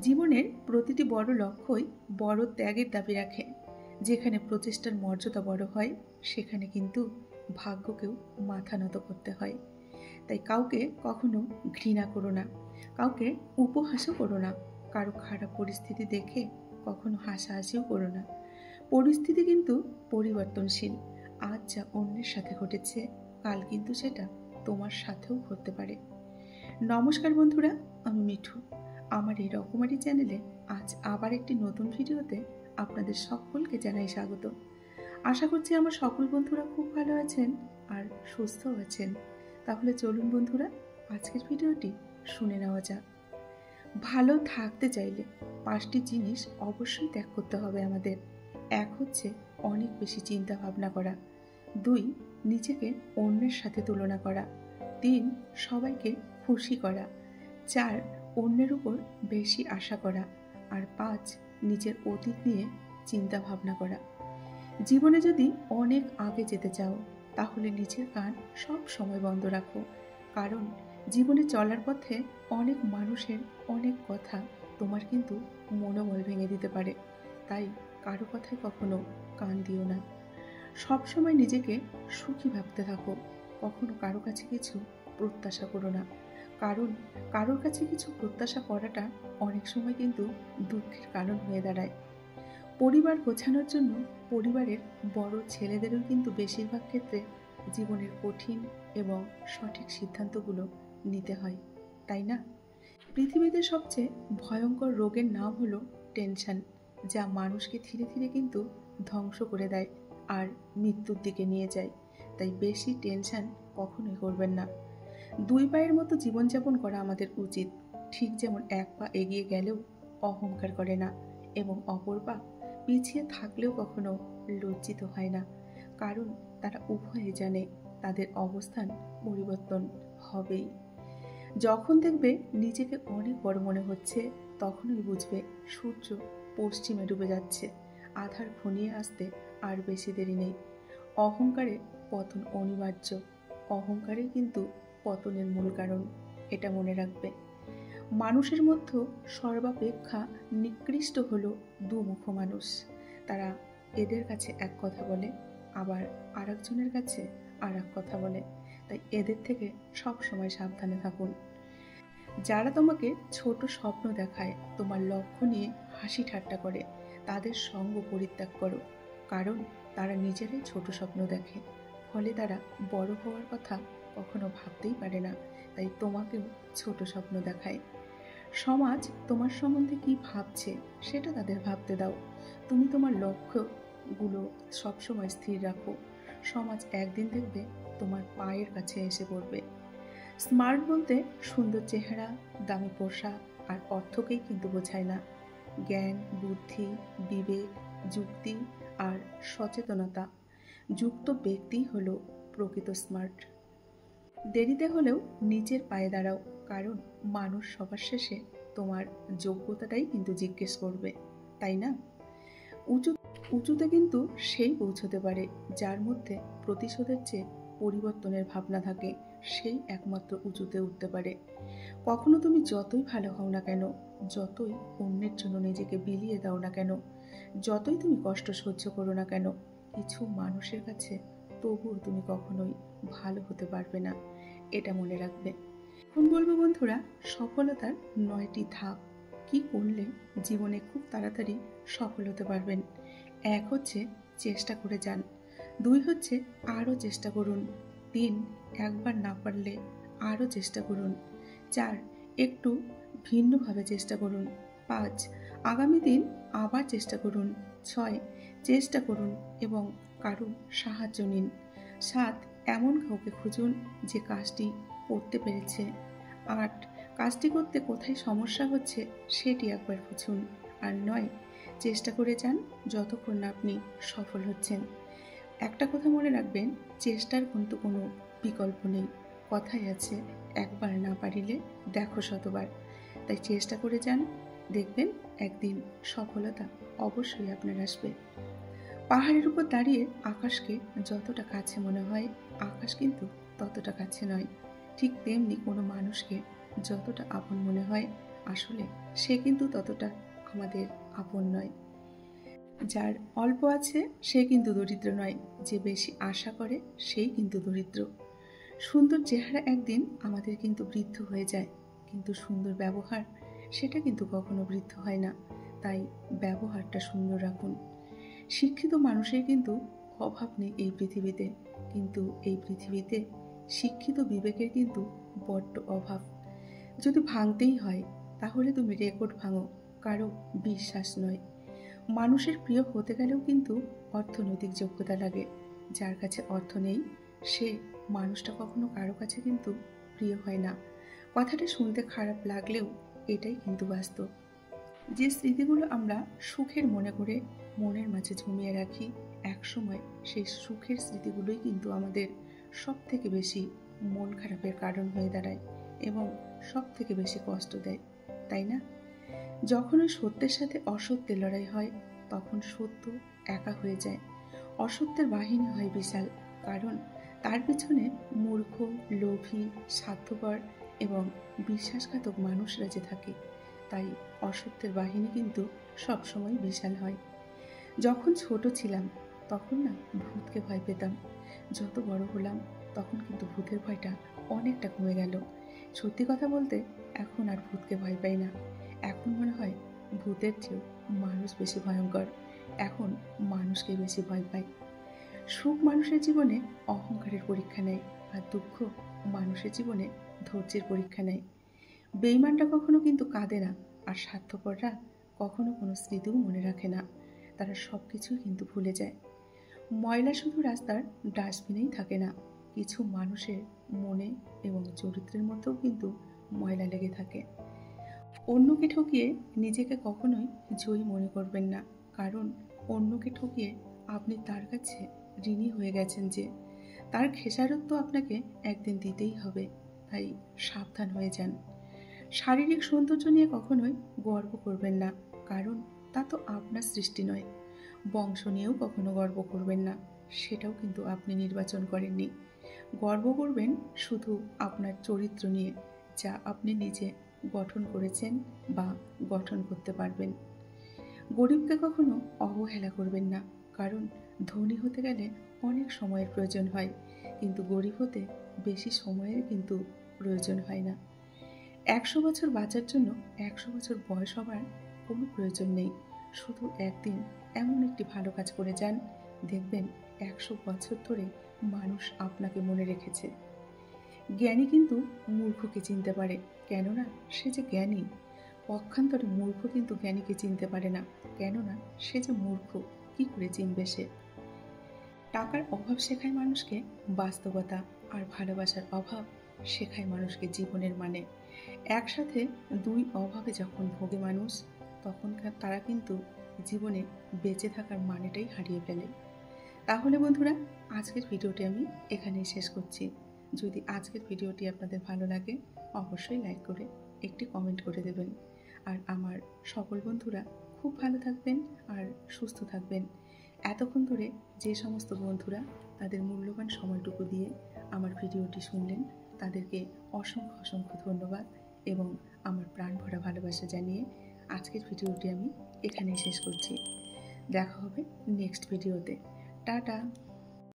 জীবনের প্রতিটি বড় লক্ষ্যই বড় ত্যাগের দাবি রাখে। যেখানে প্রচেষ্টার মর্যাদা বড় হয়, সেখানে কিন্তু ভাগ্যকেও মাথা নত করতে হয়। তাই কাউকে কখনো ঘৃণা করো না, কাউকে উপহাসও করো না, কারো খারাপ পরিস্থিতি দেখে কখনো হাসাহাসিও করো না। পরিস্থিতি কিন্তু পরিবর্তনশীল। আজ যা অন্যের সাথে ঘটেছে, কাল কিন্তু সেটা তোমার সাথেও ঘটতে পারে। নমস্কার বন্ধুরা, আমি মিঠু। আমার এই রকমারি চ্যানেলে আজ আবার একটি নতুন ভিডিওতে আপনাদের সকলকে জানাই স্বাগত। আশা করছি আমার সকল বন্ধুরা খুব ভালো আছেন আর সুস্থও আছেন। তাহলে চলুন বন্ধুরা, আজকের ভিডিওটি শুনে নেওয়া যাক। ভালো থাকতে চাইলে 5টি জিনিস অবশ্যই ত্যাগ করতে হবে আমাদের। 1 হচ্ছে অনেক বেশি চিন্তা ভাবনা করা। 2 নিজেকে অন্যের সাথে তুলনা করা। 3 সবাইকে খুশি করা। 4 অন্যের উপর বেশি আশা করা। আর 5 নিজের অতীত নিয়ে চিন্তা ভাবনা করা। জীবনে যদি অনেক আগে যেতে চাও, তাহলে নিজের কান সব সময় বন্ধ রাখো। কারণ জীবনে চলার পথে অনেক মানুষের অনেক কথা তোমার কিন্তু মনোবল ভেঙে দিতে পারে। তাই কারো কথায় কখনো কান দিও না। সব সময় নিজেকে সুখী ভাবতে থাকো। কখনো কারো কাছে কিছু প্রত্যাশা করো না। কারণ কারোর কাছে কিছু প্রত্যাশা করাটা অনেক সময় কিন্তু দুঃখের কারণ হয়ে দাঁড়ায়। পরিবার গোছানোর জন্য পরিবারের বড় ছেলেদেরও কিন্তু বেশিরভাগ ক্ষেত্রে জীবনের কঠিন এবং সঠিক সিদ্ধান্তগুলো নিতে হয়, তাই না? পৃথিবীতে সবচেয়ে ভয়ঙ্কর রোগের নাম হলো টেনশন, যা মানুষকে ধীরে ধীরে কিন্তু ধ্বংস করে দেয় আর মৃত্যুর দিকে নিয়ে যায়। তাই বেশি টেনশন কখনোই করবেন না। 2 পায়ের মতো জীবনযাপন করা আমাদের উচিত। ঠিক যেমন 1 পা এগিয়ে গেলেও অহংকার করে না, এবং অপর পা পিছিয়ে থাকলেও কখনো লজ্জিত হয় না। কারণ তারা উভয়ে জানে তাদের অবস্থান পরিবর্তন হবেই। যখন দেখবে নিজেকে অনেক বড় মনে হচ্ছে, তখনই বুঝবে সূর্য পশ্চিমে ডুবে যাচ্ছে। আধার ঘনিয়ে আসতে আর বেশি দেরি নেই। অহংকারে পতন অনিবার্য। অহংকারই কিন্তু পতনের মূল কারণ, এটা মনে রাখবে। মানুষের মধ্যে সর্বাপেক্ষা নিকৃষ্ট হলো দুমুখ মানুষ। তারা এদের কাছে এক কথা বলে, আবার আরেকজনের কাছে আর এক কথা বলে। তাই এদের থেকে সব সময় সাবধানে থাকুন। যারা তোমাকে ছোট স্বপ্ন দেখায়, তোমার লক্ষ্য নিয়ে হাসি ঠাট্টা করে, তাদের সঙ্গ পরিত্যাগ করো। কারণ তারা নিজেরাই ছোট স্বপ্ন দেখে, ফলে তারা বড় হওয়ার কথা কখনো ভাবতেই পারে না। তাই তোমাকেও ছোট স্বপ্ন দেখায়। সমাজ তোমার সম্বন্ধে কি ভাবছে সেটা তাদের ভাবতে দাও। তুমি তোমার লক্ষ্যগুলো সবসময় স্থির রাখো। সমাজ একদিন দেখবে তোমার পায়ের কাছে এসে পড়বে। স্মার্ট বলতে সুন্দর চেহারা, দামি পোশাক আর অর্থকেই কিন্তু বোঝায় না। জ্ঞান, বুদ্ধি, বিবেক, যুক্তি আর সচেতনতা যুক্ত ব্যক্তি হলো প্রকৃত স্মার্ট। দেরিতে হলেও নিজের পায়ে দাঁড়াও, কারণ মানুষ সবার শেষে তোমার যোগ্যতাটাই কিন্তু জিজ্ঞেস করবে, তাই না? উঁচু উঁচুতে কিন্তু সেই পৌঁছতে পারে যার মধ্যে প্রতিশোধের চেয়ে পরিবর্তনের ভাবনা থাকে। সেই একমাত্র উঁচুতে উঠতে পারে। কখনো তুমি যতই ভালো হও না কেন, যতই অন্যের জন্য নিজেকে বিলিয়ে দাও না কেন, যতই তুমি কষ্ট সহ্য করো না কেন, কিছু মানুষের কাছে তবুও তুমি কখনোই ভালো হতে পারবে না। এটা মনে রাখবে। এখন বলবো বন্ধুরা, সফলতার 9টি ধাপ। কি করলে জীবনে খুব তাড়াতাড়ি সফল হতে পারবেন। 1 হচ্ছে চেষ্টা করে যান। 2 হচ্ছে আরও চেষ্টা করুন। 3 একবার না পারলে আরও চেষ্টা করুন। 4 একটু ভিন্নভাবে চেষ্টা করুন। 5 আগামী দিন আবার চেষ্টা করুন। 6 চেষ্টা করুন এবং কারো সাহায্য নিন। 7 এমন কাউকে খুঁজুন যে কাজটি করতে পেরেছে। 8 কাজটি করতে কোথায় সমস্যা হচ্ছে সেটি একবার খুঁজুন। আর 9 চেষ্টা করে যান যতক্ষণ না আপনি সফল হচ্ছেন। একটা কথা মনে রাখবেন, চেষ্টার কিন্তু কোনো বিকল্প নেই। কথায় আছে, একবার না পারিলে দেখো শতবার। তাই চেষ্টা করে যান, দেখবেন একদিন সফলতা অবশ্যই আপনার আসবে। পাহাড়ের উপর দাঁড়িয়ে আকাশকে যতটা কাছে মনে হয়, আকাশ কিন্তু ততটা কাছে নয়। ঠিক তেমনি কোনো মানুষকে যতটা আপন মনে হয়, আসলে সে কিন্তু ততটা আমাদের আপন নয়। যার অল্প আছে সে কিন্তু দরিদ্র নয়, যে বেশি আশা করে সেই কিন্তু দরিদ্র। সুন্দর চেহারা একদিন আমাদের কিন্তু বৃদ্ধ হয়ে যায়, কিন্তু সুন্দর ব্যবহার সেটা কিন্তু কখনো বৃদ্ধ হয় না। তাই ব্যবহারটা সুন্দর রাখুন। শিক্ষিত মানুষের কিন্তু অভাব নেই এই পৃথিবীতে, কিন্তু এই পৃথিবীতে শিক্ষিত বিবেকের কিন্তু বড্ড অভাব। যদি ভাঙতেই হয় তাহলে তুমি রেকর্ড ভাঙো, কারো বিশ্বাস নয়। মানুষের প্রিয় হতে গেলেও কিন্তু অর্থনৈতিক যোগ্যতা লাগে। যার কাছে অর্থ নেই সে মানুষটা কখনো কারো কাছে কিন্তু প্রিয় হয় না। কথাটা শুনতে খারাপ লাগলেও এটাই কিন্তু বাস্তব। যে স্মৃতিগুলো আমরা সুখের মনে করে মনের মাঝে জমিয়ে রাখি, একসময় সেই সুখের স্মৃতিগুলোই কিন্তু আমাদের সব থেকে বেশি মন খারাপের কারণ হয়ে দাঁড়ায় এবং সব থেকে বেশি কষ্ট দেয়, তাই না? যখন ওই সত্যের সাথে অসত্যের লড়াই হয় তখন সত্য একা হয়ে যায়। অসত্যের বাহিনী হয় বিশাল, কারণ তার পিছনে মূর্খ, লোভী, স্বার্থপর এবং বিশ্বাসঘাতক মানুষরা যে থাকে। তাই অসত্যের বাহিনী কিন্তু সবসময় বিশাল হয়। যখন ছোট ছিলাম তখন না ভূতকে ভয় পেতাম। যত বড় হলাম তখন কিন্তু ভূতের ভয়টা অনেকটা কমে গেল। সত্যি কথা বলতে এখন আর ভূতকে ভয় পাই না। এখন মনে হয় ভূতের চেয়েও মানুষ বেশি ভয়ঙ্কর। এখন মানুষকে বেশি ভয় পাই। সুখ মানুষের জীবনে অহংকারের পরীক্ষা নেয়, আর দুঃখ মানুষের জীবনে ধৈর্যের পরীক্ষা নেয়। বেঈমানরা কখনো কিন্তু কাঁদে না, আর স্বার্থপররা কখনো কোনো স্মৃতিও মনে রাখে না। তারা সব কিছুই কিন্তু ভুলে যায়। ময়লা শুধু রাস্তার ডাস্টবিনেই থাকে না, কিছু মানুষের মনে এবং চরিত্রের মধ্যেও কিন্তু ময়লা লেগে থাকে। অন্যকে ঠকিয়ে নিজেকে কখনোই জয়ী মনে করবেন না, কারণ অন্যকে ঠকিয়ে আপনি তার কাছে ঋণী হয়ে গেছেন, যে তার খেসারত তো আপনাকে একদিন দিতেই হবে। তাই সাবধান হয়ে যান। শারীরিক সৌন্দর্য নিয়ে কখনোই গর্ব করবেন না, কারণ তা তো আপনার সৃষ্টি নয়। বংশ নিয়েও কখনো গর্ব করবেন না, সেটাও কিন্তু আপনি নির্বাচন করেননি। গর্ব করবেন শুধু আপনার চরিত্র নিয়ে, যা আপনি নিজে গঠন করেছেন বা গঠন করতে পারবেন। গরিবকে কখনো অবহেলা করবেন না, কারণ ধনী হতে গেলে অনেক সময়ের প্রয়োজন হয়, কিন্তু গরিব হতে বেশি সময়ের কিন্তু প্রয়োজন হয় না। 100 বছর বাঁচার জন্য 100 বছর বয়স হবার কোনো প্রয়োজন নেই। শুধু একদিন এমন একটি ভালো কাজ করে যান, দেখবেন 100 বছর ধরে মানুষ আপনাকে মনে রেখেছে। জ্ঞানী কিন্তু মূর্খকে চিনতে পারে, কেননা সে যে জ্ঞানী। পক্ষান্তরে মূর্খ কিন্তু জ্ঞানীকে চিনতে পারে না, কেননা সে যে মূর্খ, কি করে চিনবে সে? টাকার অভাব শেখায় মানুষকে বাস্তবতা, আর ভালোবাসার অভাব শেখায় মানুষকে জীবনের মানে। একসাথে দুই অভাবে যখন ভোগে মানুষ, তখন তারা কিন্তু জীবনে বেঁচে থাকার মানেটাই হারিয়ে ফেলে। তাহলে বন্ধুরা, আজকের ভিডিওটি আমি এখানেই শেষ করছি। যদি আজকের ভিডিওটি আপনাদের ভালো লাগে অবশ্যই লাইক করে একটি কমেন্ট করে দেবেন। আর আমার সকল বন্ধুরা খুব ভালো থাকবেন আর সুস্থ থাকবেন। এতক্ষণ ধরে যে সমস্ত বন্ধুরা তাদের মূল্যবান সময়টুকু দিয়ে আমার ভিডিওটি শুনলেন, তাদেরকে অসংখ্য অসংখ্য ধন্যবাদ এবং আমার প্রাণ ভরা ভালোবাসা জানিয়ে আজকের ভিডিওটি আমি এখানেই শেষ করছি। দেখা হবে নেক্সট ভিডিওতে। টাটা।